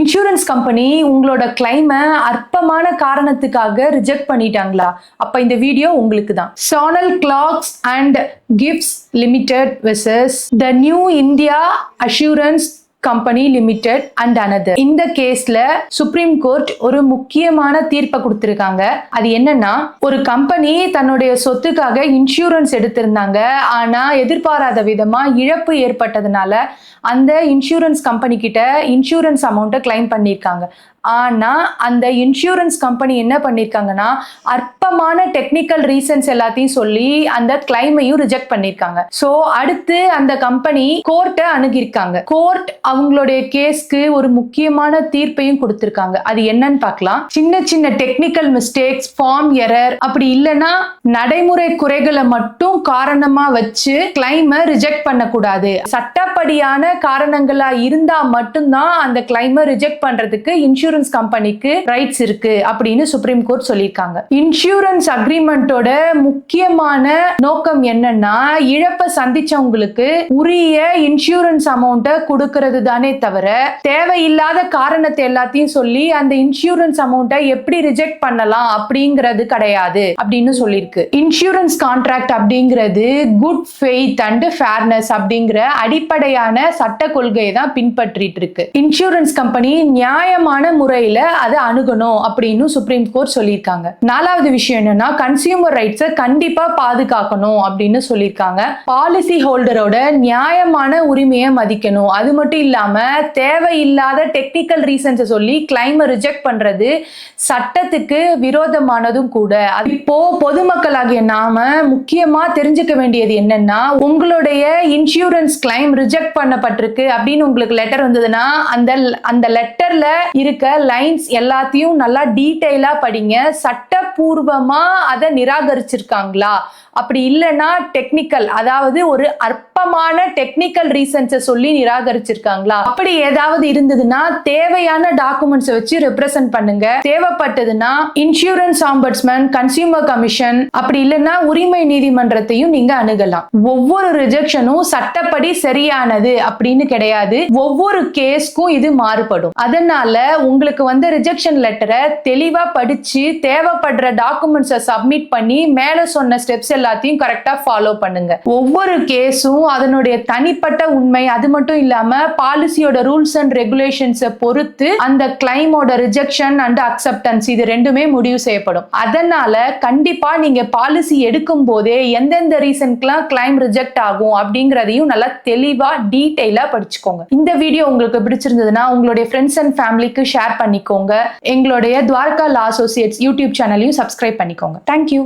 Insurance company உங்களோட கிளைமை அற்பமான காரணத்துக்காக ரிஜெக்ட் பண்ணிட்டாங்களா? அப்ப இந்த வீடியோ உங்களுக்கு தான். Channel clocks and gifts limited versus the new India assurance company limited and another. இந்த கேஸ்ல சுப்ரீம் கோர்ட் ஒரு முக்கியமான தீர்ப்பை கொடுத்திருக்காங்க. அது என்னன்னா, ஒரு கம்பெனி தன்னுடைய சொத்துக்காக இன்சூரன்ஸ் எடுத்திருந்தாங்க. ஆனா எதிர்பாராத விதமா இழப்பு ஏற்பட்டதுனால அந்த இன்சூரன்ஸ் கம்பெனி கிட்ட இன்சூரன்ஸ் அமௌண்ட்டை கிளைம் பண்ணியிருக்காங்க. ஆனா அந்த இன்சூரன்ஸ் கம்பெனி என்ன பண்ணிருக்காங்கன்னா, அற்பமான டெக்னிக்கல் ரீசன்ஸ் எல்லாத்தையும் சொல்லி அந்த கிளைமையும் ரிஜெக்ட் பண்ணிருக்காங்க. சோ அடுத்து அந்த கம்பெனி கோர்ட்டை அணுகிருக்காங்க. கோர்ட் அவங்களுடைய கேஸ்க்கு ஒரு முக்கியமான தீர்ப்பையும் கொடுத்திருக்காங்க. அது என்னன்னு பார்க்கலாம். சின்ன சின்ன டெக்னிக்கல் மிஸ்டேக்ஸ், ஃபார்ம் எரர், அப்படி இல்லைன்னா நடைமுறை குறைகளை மட்டும் காரணமா வச்சு கிளைமை ரிஜெக்ட் பண்ணக்கூடாது. சட்டப்படியான காரணங்களா இருந்தா மட்டும்தான் அந்த கிளைமை ரிஜெக்ட் பண்றதுக்கு இன்சூரன்ஸ் கம்பெனிக்கு ரைட்ஸ் இருக்கு அப்படின்னு சுப்ரீம் கோர்ட் சொல்லியிருக்காங்க. இன்சூரன்ஸ் அக்ரிமெண்டோட முக்கியமான நோக்கம் என்னன்னா, இழப்பை சந்திச்சவங்களுக்கு உரிய இன்சூரன்ஸ் அமௌண்ட்டை கொடுக்கிறது தானே தவிர தேவையில்லாத காரணத்தை எல்லாத்தையும் சொல்லி அந்த இன்சூரன்ஸ் அமௌண்ட்டை எப்படி ரிஜெக்ட் பண்ணலாம் அப்படிங்கிறது கிடையாது அப்படின்னு சொல்லியிருக்கு. இன்சூரன்ஸ் கான்ட்ராக்ட் அப்படிங்கிறது குட் ஃபெய்த் அண்ட் ஃபேர்னஸ் அப்படிங்கிற அடிப்படையான சட்ட கொள்கையை தான் பின்பற்றிட்டு இருக்கு. இன்சூரன்ஸ் கம்பெனி நியாயமான முறையில அதை அணுகணும் அப்படின்னு சுப்ரீம் கோர்ட் சொல்லியிருக்காங்க. நாலாவது விஷயம் என்னன்னா, கன்சியூமர் ரைட்ஸை கண்டிப்பா பாதுகாக்கணும் அப்படின்னு சொல்லியிருக்காங்க. பாலிசி ஹோல்டரோட நியாயமான உரிமையை மதிக்கணும். அது மட்டும் இல்லாம தேவையில்லாத டெக்னிக்கல் ரீசன்ஸை சொல்லி கிளைமை ரிஜெக்ட் பண்றது சட்டத்துக்கு விரோதமானதும் கூட. இப்போ பொதுமக்களாகிய நாம முக்கியமா தெரிஞ்சுக்க வேண்டியது என்னன்னா, உங்களுடைய இன்சூரன்ஸ் கிளைம் ரிஜெக்ட் பண்ணப்பட்டிருக்கு அப்படின்னு உங்களுக்கு லெட்டர் வந்ததுன்னா அந்த லெட்டர்ல இருக்க லைன்ஸ் எல்லாத்தையும் நல்லா டீடைலா படிங்க. சட்டப்பூர்வமா அதை நிராகரிச்சிருக்காங்களா, அப்படி இல்லைன்னா டெக்னிக்கல், அதாவது ஒரு அற்பமான டெக்னிக்கல் ரீசன்ஸை சொல்லி நிராகரிச்சிருக்காங்களா, அப்படி ஏதாவது இருந்ததுன்னா தேவையான டாக்குமெண்ட்ஸை வச்சு ரெப்ரசென்ட் பண்ணுங்க. தேவைப்பட்டதுன்னா இன்சூரன்ஸ் ஆம்பட்ஸ்மேன், கன்சியூமர் கமிஷன், அப்படி இல்லைன்னா உரிமை நீதிமன்றத்தையும் நீங்க அணுகலாம். ஒவ்வொரு ரிஜெக்ஷனும் சட்டப்படி சரியானது அப்படின்னு கிடையாது. ஒவ்வொரு கேஸ்க்கும் இது மாறுபடும். அதனால உங்களுக்கு வந்து ரிஜெக்ஷன் லெட்டரை தெளிவா படிச்சு தேவைப்படுற டாக்குமெண்ட்ஸை சப்மிட் பண்ணி மேல சொன்ன ஸ்டெப்ஸ் எல்லாத்தையும் கரெக்டா ஃபாலோ பண்ணுங்க. ஒவ்வொரு கேஸும் அதனுடைய தனிப்பட்ட உண்மை, அது மட்டும் இல்லாம பாலிசியோட ரூல்ஸ் அண்ட் ரெகுலேஷன்ஸை பொறுத்து அந்த கிளைமோட ரிஜெக்ஷன் அண்ட் அக்செப்டன்ஸ் இது ரெண்டுமே முடிவு செய்யப்படும். அதனால கண்டிப்பா நீங்க பாலிசி எடுக்கும் போதே எந்தெந்த ரீசன்க்குலாம் கிளைம் ரிஜெக்ட் ஆகும் அப்படிங்கறதையும் நல்லா தெளிவா டீடைலா படிச்சுக்கோங்க. இந்த வீடியோ உங்களுக்கு பிடிச்சிருந்ததுன்னா உங்களுடைய ஃப்ரெண்ட்ஸ் அண்ட் ஃபேமிலிக்கு ஷேர் பண்ணிக்கோங்க. எங்களுடைய துவாரகா லா அசோசியேட்ஸ் யூடியூப் சேனலையும் சப்ஸ்கிரைப் பண்ணிக்கோங்க. தேங்க்யூ.